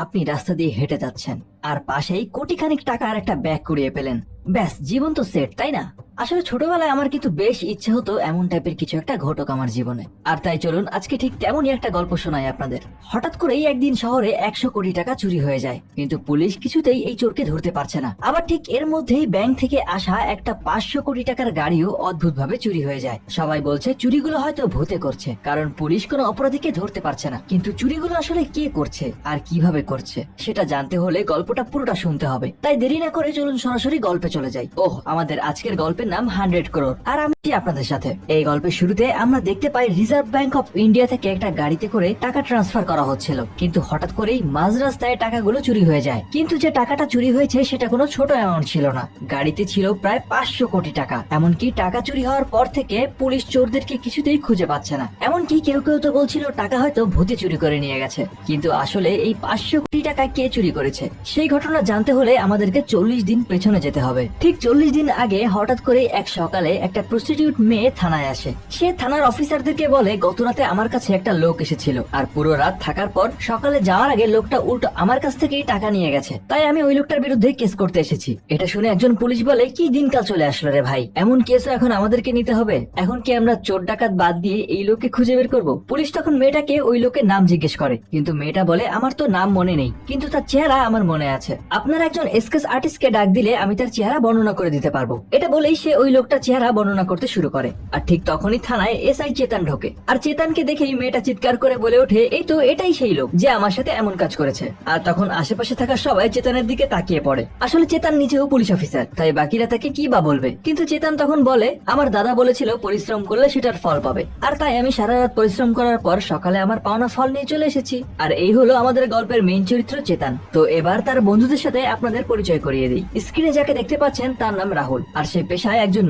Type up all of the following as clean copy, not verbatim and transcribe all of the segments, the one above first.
আপনি রাস্তা দিয়ে হেঁটে যাচ্ছেন আর পাশেই কোটিখানিক টাকার একটা ব্যাগ কুড়িয়ে পেলেন, ব্যাস জীবন তো সেট, তাই না? আসলে ছোটবেলায় আমার কিন্তু বেশ ইচ্ছে হতো এমন টাইপের কিছু একটা ঘটুক আমার জীবনে। আর তাই চলুন আজকে ঠিক তেমনই একটা গল্প শোনাই আপনাদের। হঠাৎ করেই একদিন শহরে 100 কোটি টাকা চুরি হয়ে যায়, কিন্তু পুলিশ কিছুতেই এই চোরকে ধরতে পারছে না। আবার ঠিক এর মধ্যেই ব্যাংক থেকে আসা একটা 500 কোটি টাকার গাড়িও অদ্ভুত ভাবে চুরি হয়ে যায়। সবাই বলছে চুরিগুলো হয়তো ভূতে করছে, কারণ পুলিশ কোনো অপরাধীকে ধরতে পারছে না। কিন্তু চুরিগুলো আসলে কে করছে আর কিভাবে করছে সেটা জানতে হলে গল্পটা পুরোটা শুনতে হবে। তাই দেরি না করে চলুন সরাসরি গল্পে চলে যাই। আমাদের আজকের গল্পের নাম 100 করোড়, আর আমি আপনাদের সাথে। এই গল্পের শুরুতে আমরা দেখতে পাই রিজার্ভ ব্যাংক অফ ইন্ডিয়া থেকে একটা গাড়িতে করে টাকা ট্রান্সফার করা হচ্ছিল, কিন্তু হঠাৎ করেই মাঝ রাস্তায় টাকাগুলো চুরি হয়ে যায়। কিন্তু যে টাকাটা চুরি হয়েছে সেটা কোনো ছোট অ্যামাউন্ট ছিল না, গাড়িতে ছিল প্রায় 500 কোটি টাকা। এমনকি টাকা চুরি হওয়ার পর থেকে পুলিশ চোরদেরকে কিছুতেই খুঁজে পাচ্ছে না। এমনকি কেউ কেউ তো বলছিল টাকা হয়তো ভূতে চুরি করে নিয়ে গেছে। কিন্তু আসলে এই 500 কোটি টাকা কে চুরি করেছে সেই ঘটনা জানতে হলে আমাদেরকে 40 দিন পেছনে যেতে হবে। ঠিক 40 দিন আগে হঠাৎ করে এক সকালে একটা প্রস্টিটিউট মেয়ে থানায় আসে। সে থানার অফিসারদেরকে বলে, গত রাতে আমার কাছে একটা লোক এসেছিল, আর পুরো রাত থাকার পর সকালে যাওয়ার আগে লোকটা উল্টো আমার কাছ থেকেই টাকা নিয়ে গেছে, তাই আমি ওই লোকটার বিরুদ্ধে কেস করতে এসেছি। এটা শুনে একজন পুলিশ বলে, কি দিনকাল চলে আসলো রে ভাই, এমন কেসও এখন আমাদেরকে নিতে হবে? এখন কি আমরা চোর ডাকাত বাদ দিয়ে এই লোককে খুঁজে বের করবো? পুলিশ তখন মেয়েটাকে ওই লোকের নাম জিজ্ঞেস করে, কিন্তু মেয়েটা বলে, আমার তো নাম মনে নেই, কিন্তু তার চেহারা আমার মনে আছে। আপনার একজন স্কেচ আর্টিস্টকে ডাক দিলে আমি তার চেহারা বর্ণনা করে দিতে পারবো। এটা বলেই সে ওই লোকটার চেহারা বর্ণনা করতে শুরু করে। আর ঠিক তখনই থানায় এসআই চেতন ঢোকে, আর চেতনকে দেখেই মেয়েটা চিৎকার করে বলে ওঠে, এই তো এটাই সেই লোক যে আমার সাথে এমন কাজ করেছে। আর তখন আশেপাশে থাকা সবাই চেতনের দিকে তাকিয়ে পড়ে। আসলে চেতন নিজেও পুলিশ অফিসার, তাই বাকিরা তাকে কি বা বলবে। কিন্তু চেতন তখন বলে, আমার দাদা বলেছিল পরিশ্রম করলে সেটার ফল পাবে, আর তাই আমি সারা রাত পরিশ্রম করার পর সকালে আমার পাওনা ফল নিয়ে চলে এসেছি। আর এই হলো আমাদের গল্পের মেইন চরিত্র চেতন। তো এবার তার বন্ধুদের সাথে আপনাদের পরিচয় করিয়ে দিই। স্ক্রিনে যাকে দেখতে পাচ্ছেন তার নাম রাহুল, আর সে পেশায় একজন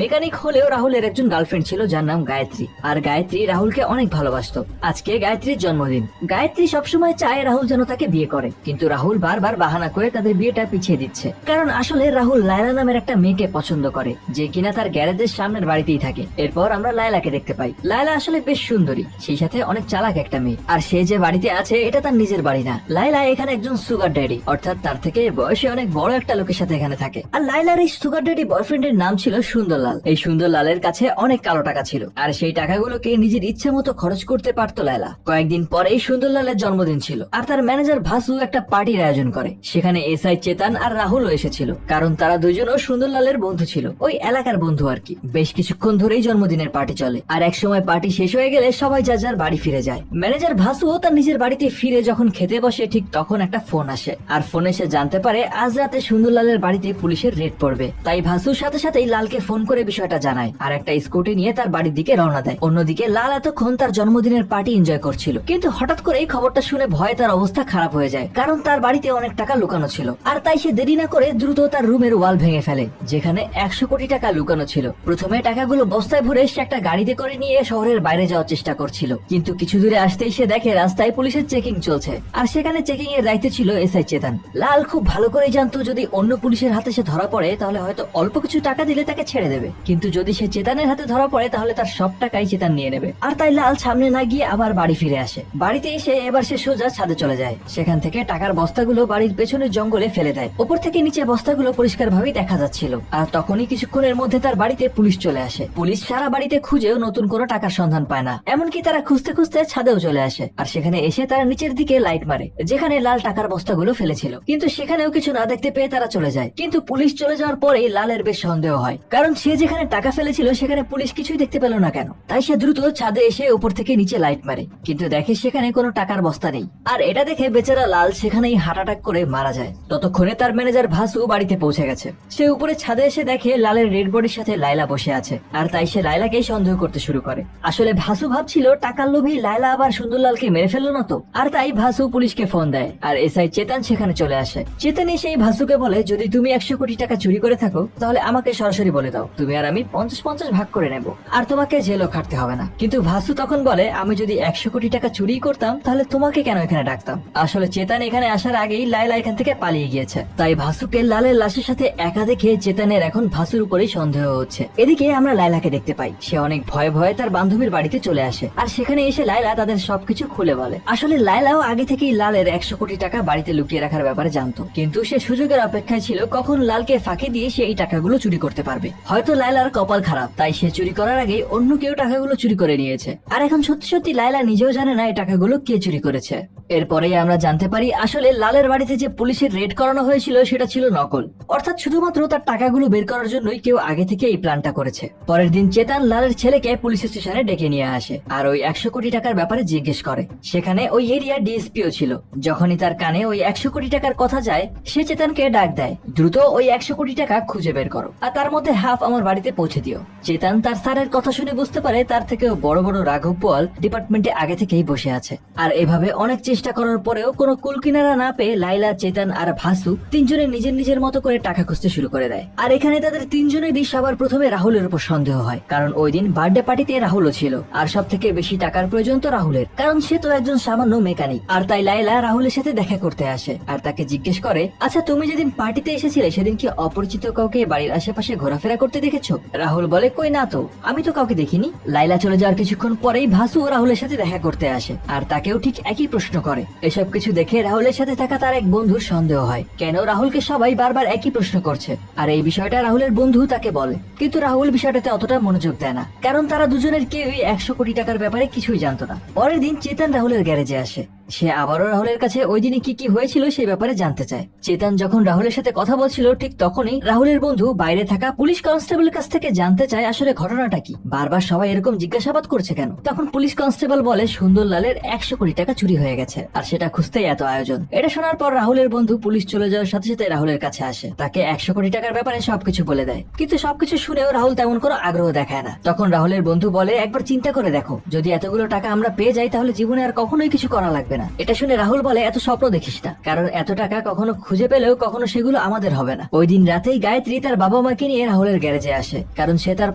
মেকানিক হলেও রাহুলের একজন গার্লফ্রেন্ড ছিল যার নাম গায়ত্রী। আর গায়ত্রী রাহুলকে অনেক ভালোবাসতো। আজকে গায়ত্রীর জন্মদিন। গায়ত্রী সবসময় চায় রাহুল যেন তাকে বিয়ে করে, কিন্তু রাহুল বারবার বাহানা করে তাদের বিয়েটা পিছিয়ে দিচ্ছে। কারণ আসলে রাহুল লায়লা নামের একটা মেয়েকে পছন্দ করে, যে কিনা তার গ্যারেজের সামনের বাড়িতেই থাকে। এরপর আমরা লায়লাকে দেখতে পাই। লায়লা আসলে বেশ সুন্দরী, সেই সাথে অনেক চালাক একটা মেয়ে। আর সে যে বাড়িতে আছে এটা তার নিজের বাড়ি না। লায়লা এখানে একজন সুগার ড্যাডি, অর্থাৎ তার থেকে বয়সে অনেক বড় একটা লোকের সাথে এখানে থাকে। আর লায়লার এই সুগার ড্যাডি বয়ফ্রেন্ডের নাম ছিল সুন্দরলাল। এই সুন্দরলালের কাছে অনেক কালো টাকা ছিল, আর সেই টাকাগুলোকে নিজের ইচ্ছে মতো খরচ করতে পারতো লায়লা। কয়েকদিন পরেই সুন্দরলালের জন্মদিন ছিল, আর তার ম্যানেজার ভাসু একটা পার্টির আয়োজন করে। সেখানে এসআই চেতন আর রাহুলও এসেছিল, কারণ তারা দুজনও সুন্দরলালের বন্ধু ছিল, ওই এলাকার বন্ধু আর কি। বেশ কিছুক্ষণ ধরেই জন্মদিনের পার্টি চলে, আর এক সময় পার্টি শেষ হয়ে গেলে সবাই যার যার বাড়ি ফিরে যায়। ম্যানেজার ভাসুও তার নিজের বাড়িতে ফিরে যখন খেতে বসে, ঠিক তখন একটা ফোন আসে। আর ফোনে সে জানতে পারে আজ রাতে সুন্দরলালের বাড়িতে পুলিশের রেড পড়বে। তাই ভাসুর সাথে সাথেই লালকে ফোন করে বিষয়টা জানায়, আর একটা স্কুটি নিয়ে তার বাড়ির দিকে রওনা দেয়। অন্যদিকে লাল এতক্ষণ তার জন্মদিনের পার্টি এনজয় করছিল, কিন্তু হঠাৎ করে এই খবরটা শুনে ভয়ে তার অবস্থা খারাপ হয়ে যায়, কারণ তার বাড়িতে অনেক টাকা লুকানো ছিল। আর তাই সে দেরি না করে দ্রুত তার রুমের ওয়াল ভেঙে ফেলে, যেখানে 100 কোটি টাকা লুকানো ছিল। প্রথমে টাকাগুলো বস্তায় ভরে সে একটা গাড়িতে করে নিয়ে শহরের বাইরে যাওয়ার চেষ্টা করছিল, কিন্তু কিছু দূরে আসতেই সে দেখে রাস্তায় পুলিশের চেকিং চলছে, আর সেখানে চেকিং এর দায়িত্বে ছিল এসআই চেতন। লাল খুব ভালো করে জানতো যদি অন্য পুলিশের হাতে সে ধরা পড়ে তাহলে হয়তো অল্প কিছু টাকা দিলে তাকে ছেড়ে দেবে, কিন্তু যদি সে চেতনের হাতে ধরা পড়ে তাহলে তার সব টাকাই চেতন নিয়ে নেবে। আর তাই লাল সামনে না গিয়ে আবার বাড়ি ফিরে আসে। বাড়িতে এসে এবার সে সোজা ছাদে চলে যায়। সেখান থেকে টাকার বস্তাগুলো বাড়ির পেছনের জঙ্গলে ফেলে দেয়। ওপর থেকে নিচে বস্তাগুলো পরিষ্কার ভাবেই দেখা যাচ্ছিল। আর তখনই কিছুক্ষণের মধ্যে তার বাড়িতে পুলিশ চলে আসে। পুলিশ সারা বাড়িতে খুঁজেও নতুন কোনো টাকার সন্ধান পায় না। এমনকি তারা খুঁজতে খুঁজতে ছাদেও চলে আসে, আর সেখানে এসে তারা নিচের দিকে লাইট মারে যেখানে লাল টাকার বস্তাগুলো ফেলেছিল, কিন্তু সেখানেও কিছু না দেখতে পেয়ে তারা চলে যায়। কিন্তু পুলিশ চলে যাওয়ার পরেই লালের বেশ সন্দেহ হয়, কারণ সে যেখানে টাকা ফেলেছিল সেখানে পুলিশ কিছুই দেখতে পেল না কেন। তাই সে দ্রুত ছাদে এসে উপর থেকে নিচে লাইট মারে, কিন্তু দেখে সেখানে কোনো টাকার বস্তা নেই। আর এটা দেখে বেচারা লাল সেখানেই হার্ট অ্যাটাক করে মারা যায়। ততক্ষণে তার ম্যানেজার ভাসু বাড়িতে পৌঁছে গেছে। সে উপরে ছাদে এসে দেখে লালের রেড বডির সাথে লাইলা বসে আছে, আর তাই সে লাইলাকেই সন্দেহ করতে শুরু করে। আসলে ভাসু ভাবছিল টাকার লোভী লাইলা আবার সুন্দরলালকে মেরে ফেললো না তো। আর তাই ভাসু পুলিশকে ফোন দেয়, আর এসআই চেতন সেখানে চলে আসে। চেতন এসে ভাসুকে বলে, যদি তুমি 100 কোটি টাকা চুরি করে থাকো তাহলে আমাকে সরাসরি বলে দাও, তুমি আর আমি 50-50 ভাগ করে নেব, আর তোমাকে জেলও খাটতে হবে না। কিন্তু ভাসু তখন বলে, আমি যদি 100 কোটি টাকা চুরি করতাম তাহলে তোমাকে কেন এখানে ডাকতাম? আসলে চেতন এখানে আসার আগেই লায়লা এখান থেকে পালিয়ে গিয়েছে, তাই ভাসুকে লালের লাশের সাথে একা দেখে চেতনের এখন ভাসুর উপরেই সন্দেহ হচ্ছে। এদিকে আমরা লায়লাকে দেখতে পাই, সে অনেক ভয়ে ভয়ে তার বান্ধবীর বাড়িতে চলে আসে, আর সেখানে এসে লায়লা তাদের সবকিছু খুলে বলে। আসলে লায়লাও আগে থেকেই লালের 100 কোটি টাকা বাড়িতে লুকিয়ে রাখার ব্যাপারে জানতো, কিন্তু সে সুযোগের অপেক্ষায় ছিল কখন লালকে ফাঁকি দিয়ে সে এই টাকাগুলো চুরি করতে পারবে। হয়তো লায়লার কপাল খারাপ, তাই সে চুরি করার আগে অন্য কেউ টাকাগুলো চুরি করে নিয়েছে, আর এখন সত্যি সত্যি লায়লা নিজেও জানে না এই টাকাগুলো কে চুরি করেছে। এরপরেই আমরা জানতে পারি আসলে লালের বাড়িতে যে পুলিশের রেড করানো হয়েছিল সেটা ছিল নকল, অর্থাৎ শুধুমাত্র তার টাকাগুলো বের করার জন্যই কেউ আগে থেকে এই প্ল্যানটা করেছে। পরের দিন চেতন লালের ছেলেকে পুলিশ স্টেশনে ডেকে নিয়ে আসে আর ওই 100 কোটি টাকার ব্যাপারে জিজ্ঞেস করে। সেখানে ওই এরিয়ার ডিএসপিও ছিল। যখনই তার কানে ওই 100 কোটি টাকার কথা যায়, সে চেতনকে ডাক দেয়, দ্রুত ওই 100 কোটি টাকা খুঁজে বের করো, আর তার মধ্যে হাফ আমার বাড়িতে পৌঁছে দিও। চেতন তার স্যারের কথা শুনে বুঝতে পারে তার থেকেও বড় বড় রাঘব বোয়াল ডিপার্টমেন্টে আগে থেকেই বসে আছে। আর এভাবে অনেক চেষ্টা করার পরেও কোনো কুল কিনারা না পেয়ে লাইলা, চেতন আর ভাসু তিনজনে নিজের নিজের মতো করে টাকা খুঁজতে শুরু করে দেয়। আর এখানে তাদের তিনজনেরই সবার প্রথমে রাহুলের উপর সন্দেহ হয়, কারণ ওই দিন বার্থডে পার্টিতে রাহুলও ছিল, আর সব থেকে বেশি টাকার প্রয়োজন তো রাহুলের, কারণ সে তো একজন সামান্য মেকানিক। আর তাই লাইলা রাহুলের সাথে দেখা করতে আসে আর তাকে জিজ্ঞেস করে, আচ্ছা তুমি যেদিন পার্টিতে এসেছিলে সেদিন কি অপরিচিত কাউকে বাড়ির আশেপাশে ঘোরাফেরা করতে দেখেছো? রাহুল বলে, কই না তো, আমি তো কাউকে দেখিনি। লাইলা চলে যাওয়ার কিছুক্ষণ পরেই ভাসু ও রাহুলের সাথে দেখা করতে আসে, আর তাকেও ঠিক একই প্রশ্ন করে। এসব কিছু দেখে রাহুলের সাথে থাকা তার এক বন্ধুর সন্দেহ হয়, কেন রাহুলকে সবাই বারবার একই প্রশ্ন করছে। আর এই বিষয়টা রাহুলের বন্ধু তাকে বলে, কিন্তু রাহুল বিষয়টাতে অতটা মনোযোগ দেয় না, কারণ তারা দুজনের কেউই 100 কোটি টাকার ব্যাপারে কিছুই জানতো না। পরের দিন চেতন রাহুলের গ্যারেজে আসে, সে আবারও রাহুলের কাছে ওই দিনে কি কি হয়েছিল সেই ব্যাপারে জানতে চায়। চেতন যখন রাহুলের সাথে কথা বলছিল ঠিক তখনই রাহুলের বন্ধু বাইরে থাকা পুলিশ কনস্টেবলের কাছ থেকে জানতে চায় আসলে ঘটনাটা কি, বারবার সবাই এরকম জিজ্ঞাসাবাদ করছে কেন। তখন পুলিশ কনস্টেবল বলে, সুন্দরলালের 100 কোটি টাকা চুরি হয়ে গেছে, আর সেটা খুঁজতেই এত আয়োজন। এটা শোনার পর রাহুলের বন্ধু পুলিশ চলে যাওয়ার সাথে সাথে রাহুলের কাছে আসে, তাকে 100 কোটি টাকার ব্যাপারে সবকিছু বলে দেয়। কিন্তু সবকিছু শুনেও রাহুল তেমন কোনো আগ্রহ দেখায় না। তখন রাহুলের বন্ধু বলে, একবার চিন্তা করে দেখো, যদি এতগুলো টাকা আমরা পেয়ে যাই তাহলে জীবনে আর কখনোই কিছু করা লাগবে না। এটা শুনে রাহুল বলে, এত স্বপ্ন দেখিস না, কারণ এত টাকা কখনো খুঁজে পেলেও কখনো সেগুলো আমাদের হবে না। ওই দিন রাতেই গায়ত্রী তার বাবা মাকে নিয়ে রাহুলের গ্যারেজে আসে, কারণ সে তার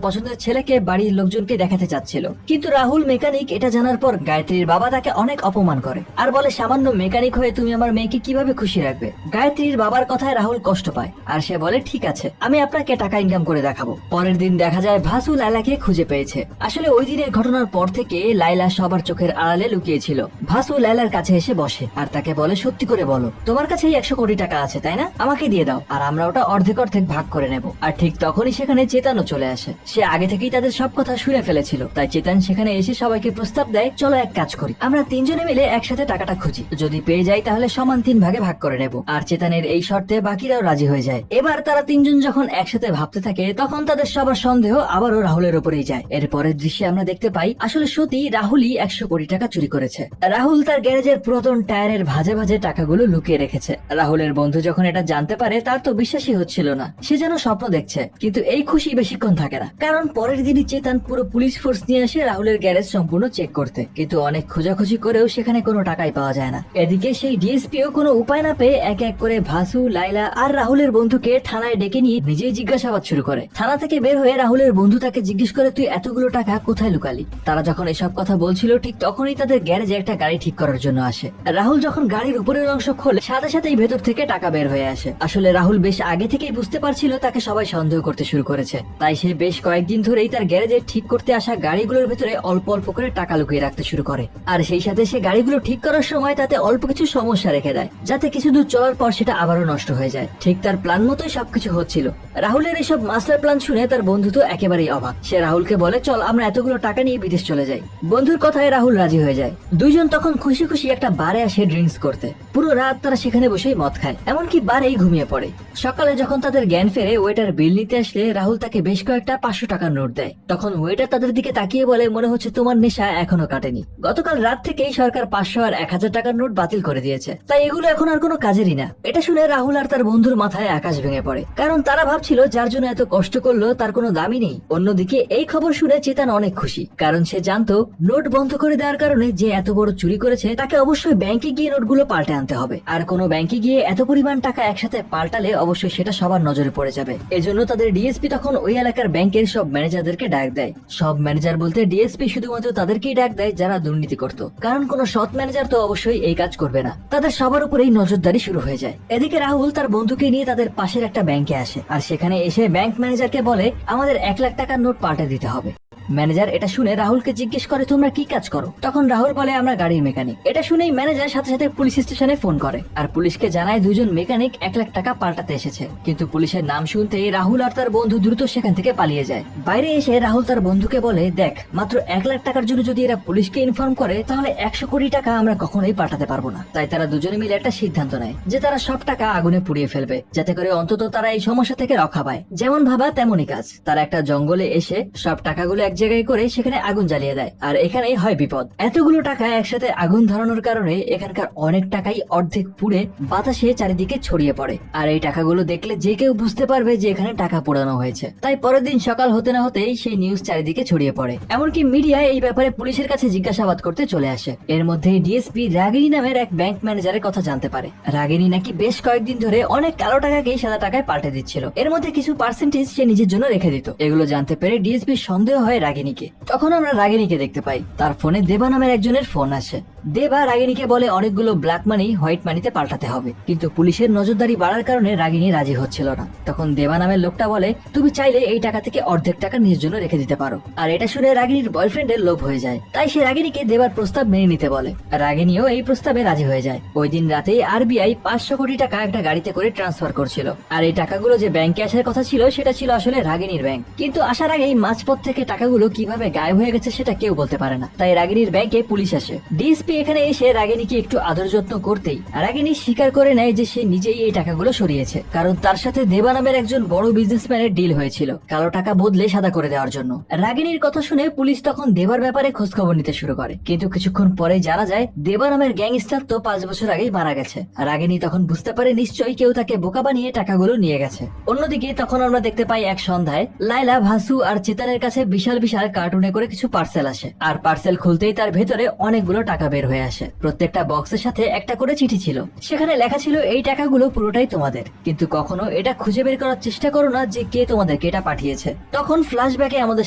পছন্দের ছেলেকে বাড়ির লোকজনকে দেখাতে চাচ্ছিল। কিন্তু রাহুল মেকানিক এটা জানার পর গায়ত্রীর বাবা তাকে অনেক অপমান করে আর বলে, সামান্য মেকানিক হয়ে তুমি আমার মেয়েকে কিভাবে খুশি রাখবে? গায়ত্রীর বাবার কথায় রাহুল কষ্ট পায়, আর সে বলে, ঠিক আছে, আমি আপনাকে টাকা ইনকাম করে দেখাবো। পরের দিন দেখা যায় ভাসু লাইলাকে খুঁজে পেয়েছে। আসলে ওই দিনের ঘটনার পর থেকে লাইলা সবার চোখের আড়ালে লুকিয়েছিল। ভাসু লাইলার কাছে এসে বসে আর তাকে বলে, সত্যি করে বলো, তোমার কাছে 100 কোটি টাকা আছে তাই না? আমাকে দিয়ে দাও, আর আমরা ওটা অর্ধেক অর্ধেক ভাগ করে নেব। আর ঠিক তখনই সেখানে চেতনও চলে আসে। সে আগে থেকেই তাদের সব কথা শুনে ফেলেছিল, তাই চেতন সেখানে এসে সবাইকে প্রস্তাব দেয়, চলো এক কাজ করি, আমরা তিনজনে মিলে একসাথে টাকাটা খুঁজি, যদি পেয়ে যাই তাহলে সমান 3 ভাগে ভাগ করে নেব। আর চেতনের এই শর্তে বাকিরাও রাজি হয়ে যায়। এবার তারা তিনজন যখন একসাথে ভাবতে থাকে তখন তাদের সবার সন্দেহ আবারও রাহুলের উপরেই যায়। এরপরের দৃশ্যে আমরা দেখতে পাই আসলে সত্যি রাহুলই 100 কোটি টাকা চুরি করেছে। রাহুল তার গ্যারেজের পুরাতন টায়ারের ভাজে ভাজে টাকাগুলো লুকিয়ে রেখেছে। রাহুলের বন্ধু যখন এটা জানতে পারে তার তো বিশ্বাসই হচ্ছিল না, সে যেন স্বপ্ন দেখছে। কিন্তু এই খুশি বেশিক্ষণ থাকে না, কারণ পরের দিনই চেতন পুরো পুলিশ ফোর্স নিয়ে আসে রাহুলের গ্যারেজ সম্পূর্ণ চেক করতে। কিন্তু অনেক খোঁজাখুঁজি করেও সেখানে কোনো টাকাই পাওয়া যায় না। এদিকে সেই ডিএসপিও কোনো উপায় না পেয়ে এক এক করে ভাসু, লাইলা আর রাহুলের বন্ধুকে থানায় ডেকে নিয়ে নিজেই জিজ্ঞাসাবাদ শুরু করে। থানা থেকে বের হয়ে রাহুলের বন্ধু তাকে জিজ্ঞেস করে, তুই এতগুলো টাকা কোথায় লুকালি? তারা যখন এসব কথা বলছিল ঠিক তখনই তাদের গ্যারেজে একটা গাড়ি ঠিক করার জন্য আসে। রাহুল যখন গাড়ির উপরের অংশ খোলে সাথে সাথেই ভেতর থেকে টাকা বের হয়ে আসে। আসলে রাহুল বেশ আগে থেকেই বুঝতে পারছিল তাকে সবাই সন্দেহ করতে শুরু করেছে, তাই সে বেশ কয়েকদিন ধরেই তার গ্যারেজে ঠিক করতে আসা গাড়িগুলোর ভেতরে অল্প অল্প করে টাকা লুকিয়ে রাখতে শুরু করে। আর সেই সাথে সে গাড়িগুলো ঠিক করার সময় তাতে অল্প কিছু সমস্যা রেখে দেয়, যাতে কিছু দূর চলার পর সেটা আবারও নষ্ট হয়ে যায়। ঠিক তার প্ল্যান মতোই সবকিছু হচ্ছিল। রাহুলের এসব মাস্টার প্ল্যান শুনে তার বন্ধু তো একেবারেই অবাক। সে রাহুলকে বলে, চল আমরা এতগুলো টাকা নিয়ে বিদেশ চলে যাই। বন্ধুর কথায় রাহুল রাজি হয়ে যায়। দুইজন তখন খুশি খুশি একটা বারে আসে ড্রিঙ্কস করতে। পুরো রাত তারা সেখানে বসেই মদ খায়, এমনকি বারেই ঘুমিয়ে পড়ে। সকালে যখন তাদের জ্ঞান ফেরে ওয়েটার বিল নিতে আসলে রাহুল তাকে বেশ কয়েকটা 500 টাকার নোট দেয়। তখন ওয়েটার তাদের দিকে তাকিয়ে বলে, মনে হচ্ছে তোমার নেশা এখনো কাটেনি। গতকাল রাত থেকেই সরকার 500 আর 1000 টাকার নোট বাতিল করে দিয়েছে, তাই এগুলো এখন আর কোনো কাজেরই না। এটা শুনে রাহুল আর তার বন্ধুর মাথায় আকাশ ভেঙে পড়ে, কারণ তারা ভাবছিল যার জন্য এত কষ্ট করলো তার কোনো দামই নেই। অন্যদিকে এই খবর শুনে চেতন অনেক খুশি, কারণ সে জানতো নোট বন্ধ করে দেওয়ার কারণে যে এত বড় চুরি করেছে তাকে তাকে অবশ্যই ব্যাংকে গিয়ে নোটগুলো পাল্টে আনতে হবে। আর কোনো ব্যাংকে গিয়ে এত পরিমাণ টাকা একসাথে পাল্টালে অবশ্যই সেটা সবার নজরে পড়ে যাবে। এজন্য তাদের ডিএসপি তখন ওই এলাকার ব্যাংকের সব ম্যানেজারদেরকে ডাক দেয়। সব ম্যানেজার বলতে ডিএসপি শুধুমাত্র তাদেরকেই ডাক দেয় যারা দুর্নীতি করত, কারণ কোনো সৎ ম্যানেজার তো অবশ্যই এই কাজ করবে না। তাদের সবার উপরেই নজরদারি শুরু হয়ে যায়। এদিকে রাহুল তার বন্ধুকে নিয়ে তাদের পাশের একটা ব্যাংকে আসে, আর সেখানে এসে ব্যাংক ম্যানেজারকে বলে আমাদের 1 লাখ টাকার নোট পাল্টে দিতে হবে। ম্যানেজার এটা শুনে রাহুলকে জিজ্ঞেস করে তোমরা কি কাজ করো? তখন রাহুল বলে আমরা গাড়ির মেকানিক। এটা শুনেই ম্যানেজার সাথে সাথে পুলিশ স্টেশনে ফোন করে আর পুলিশকে জানায় দুজন মেকানিক 1 লাখ টাকা পাল্টাতে এসেছে। কিন্তু পুলিশের নাম শুনতেই রাহুল আর তার বন্ধু দ্রুত সেখান থেকে পালিয়ে যায়। বাইরে এসে রাহুল তার বন্ধুকে বলে দেখ, মাত্র 1 লাখ টাকার জন্য যদি এরা পুলিশকে ইনফর্ম করে তাহলে 100 কোটি টাকা আমরা কখনোই পাঠাতে পারবো না। তাই তারা দুজনে মিলে একটা সিদ্ধান্ত নেয় যে তারা সব টাকা আগুনে পুড়িয়ে ফেলবে, যাতে করে অন্তত তারা এই সমস্যা থেকে রক্ষা পায়। যেমন ভাবা তেমনই কাজ। তারা একটা জঙ্গলে এসে সব টাকাগুলো এক জায়গায় করে সেখানে আগুন জ্বালিয়ে দেয়, আর এখানেই হয় বিপদ। এতগুলো টাকা একসাথে আগুন ধরানোর কারণে এখানকার অনেক টাকাই অর্ধেক পুড়ে বাতাসে চারিদিকে ছড়িয়ে পড়ে। আর এই টাকাগুলো দেখলে যে কেউ বুঝতে পারবে যে এখানে টাকা পোড়ানো হয়েছে। তাই পরের দিন সকাল হতে না হতেই সেই নিউজ চারিদিকে ছড়িয়ে পড়ে। এমনকি মিডিয়া এই ব্যাপারে পুলিশের কাছে জিজ্ঞাসাবাদ করতে চলে আসে। এর মধ্যে ডিএসপি রাগিনী নামের এক ব্যাংক ম্যানেজারের কথা জানতে পারে। রাগিনী নাকি বেশ কয়েকদিন ধরে অনেক কালো টাকাকেই সাদা টাকায় পাল্টে দিচ্ছিল। এর মধ্যে কিছু পার্সেন্টেজ সে নিজের জন্য রেখে দিত। এগুলো জানতে পেরে ডিএসপি সন্দেহ হয় রাগিনীকে। তখন আমরা রাগিনীকে দেখতে পাই। তার ফোনে দেবা নামের একজনের ফোন আসে। দেবা রাগিনীকে বলে অনেকগুলো ব্ল্যাক মানি হোয়াইট মানিতে পাল্টাতে হবে, কিন্তু পুলিশের নজরদারি বাড়ার কারণে রাগিনী রাজি হচ্ছিল না। তখন দেবা নামের লোকটা বলে তুমি চাইলে এই টাকা থেকে অর্ধেক টাকা নিজের জন্য রেখে দিতে পারো। আর এটা শুনে রাগিনীর বয়ফ্রেন্ডের লোভ হয়ে যায়, তাই সে রাগিনীকে দেবার প্রস্তাব মেনে নিতে বলে। রাগিনীও এই প্রস্তাবে রাজি হয়ে যায়। ওই দিন রাতেই আরবিআই 500 কোটি টাকা একটা গাড়িতে করে ট্রান্সফার করছিল। আর এই টাকাগুলো যে ব্যাংকে আসার কথা ছিল সেটা ছিল আসলে রাগিনীর ব্যাংক। কিন্তু আসার আগেই মাঝপথ থেকে টাকাগুলো কিভাবে গায়েব হয়ে গেছে সেটা কেউ বলতে পারে না। তাই রাগিনীর ব্যাংকে পুলিশ আসে। ডিএসপি এখানে এসে রাগিনীকে একটু আদর যত্ন করতেই রাগিনী স্বীকার করে নেয় যে সে নিজেই এই টাকাগুলো সরিয়েছে, কারণ তার সাথে দেবা নামের একজন বড় বিজনেসম্যানের ডিল হয়েছিল কালো টাকা বদলে সাদা করে দেওয়ার জন্য। রাগিনীর কথা শুনে পুলিশ তখন দেবার ব্যাপারে খোঁজ খবর নিতে শুরু করে, কিন্তু কিছুক্ষণ পরে জানা যায় দেবা নামের গ্যাংস্টার তো 5 বছর আগেই মারা গেছে। রাগিনী তখন বুঝতে পারে নিশ্চয়ই কেউ তাকে বোকা বানিয়ে টাকাগুলো নিয়ে গেছে। অন্যদিকে তখন আমরা দেখতে পাই এক সন্ধ্যায় লাইলা, ভাসু আর চেতনের কাছে বিশাল বিশাল কার্টুনে করে কিছু পার্সেল আসে। আর পার্সেল খুলতেই তার ভেতরে অনেকগুলো টাকা বের হয়ে আসে। প্রত্যেকটা বক্সের সাথে একটা করে চিঠি ছিল। সেখানে লেখা ছিল এই টাকাগুলো পুরোটাই তোমাদের, কিন্তু কখনো এটা খুঁজে বের করার চেষ্টা করো না যে কে তোমাদেরকে এটা পাঠিয়েছে। তখন ফ্ল্যাশব্যাকে আমাদের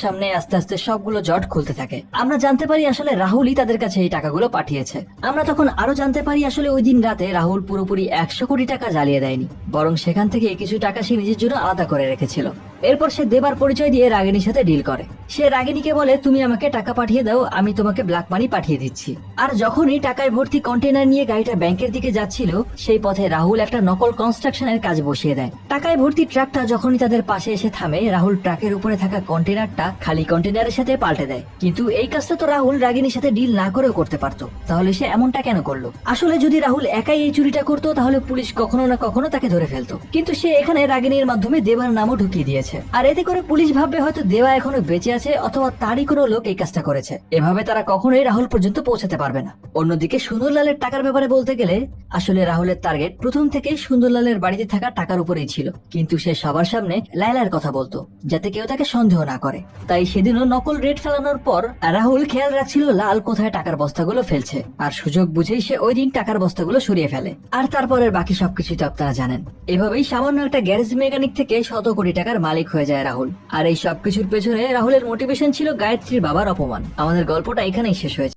সামনে আস্তে আস্তে সবগুলো জট খুলতে থাকে। আমরা জানতে পারি আসলে রাহুলই তাদের কাছে এই টাকাগুলো পাঠিয়েছে। আমরা তখন আরো জানতে পারি আসলে ওই দিন রাতে রাহুল পুরোপুরি 100 কোটি টাকা জ্বালিয়ে দেয়নি, বরং সেখান থেকে কিছু টাকা সে নিজের জন্য আলাদা করে রেখেছিল। এরপর সে দেবার পরিচয় দিয়ে রাগিনীর সাথে ডিল করে। সে রাগিনীকে বলে তুমি আমাকে টাকা পাঠিয়ে দাও, আমি তোমাকে ব্ল্যাক মানি পাঠিয়ে দিচ্ছি। আর যখনই টাকায় ভর্তি কন্টেনার নিয়ে গাড়িটা ব্যাংকের দিকে যাচ্ছিল সেই পথে রাহুল একটা নকল কনস্ট্রাকশনের কাজ বসিয়ে দেয়। টাকায় ভর্তি ট্রাকটা যখনই তাদের পাশে এসে থামে রাহুল ট্রাকের উপরে থাকা কন্টেনারটা খালি কন্টেনারের সাথে পাল্টে দেয়। কিন্তু এই কাজটা তো রাহুল রাগিনীর সাথে ডিল না করেও করতে পারতো, তাহলে সে এমনটা কেন করলো? আসলে যদি রাহুল একাই এই চুরিটা করতো তাহলে পুলিশ কখনো না কখনো তাকে ধরে ফেলতো, কিন্তু সে এখানে রাগিনীর মাধ্যমে দেবার নামও ঢুকিয়ে দিয়েছে। আর এতে করে পুলিশ ভাববে হয়তো দেবা এখনো বেঁচে আছে অথবা তারই কোনো লোক এই কাজটা করেছে। এভাবে তারা কখনোই রাহুল পর্যন্ত পৌঁছাতে পারবে না। অন্যদিকে সুন্দরলালের টাকার ব্যাপারে বলতে গেলে আসলে রাহুলের টার্গেট প্রথম থেকেই সুন্দরলালের বাড়িতে থাকা টাকার উপরেই ছিল, কিন্তু সে সবার সামনে লায়লার কথা বলতো যাতে কেউ তাকে সন্দেহ না করে। তাই সেদিনও নকল রেট ফেলানোর পর রাহুল খেয়াল রাখছিল লাল কোথায় টাকার বস্তাগুলো ফেলছে, আর সুযোগ বুঝেই সে ওই দিন টাকার বস্তাগুলো সরিয়ে ফেলে। আর তারপরের বাকি সবকিছু তো আপনারা জানেন। এভাবেই সামান্য একটা গ্যারেজ মেকানিক থেকে 100 কোটি টাকার মালিক হয়ে যায় রাহুল। আর এই সবকিছুর পেছনে রাহুলের মোটিভেশন ছিল গায়ত্রীর বাবার অপমান। আমাদের গল্পটা এখানেই শেষ হয়েছে।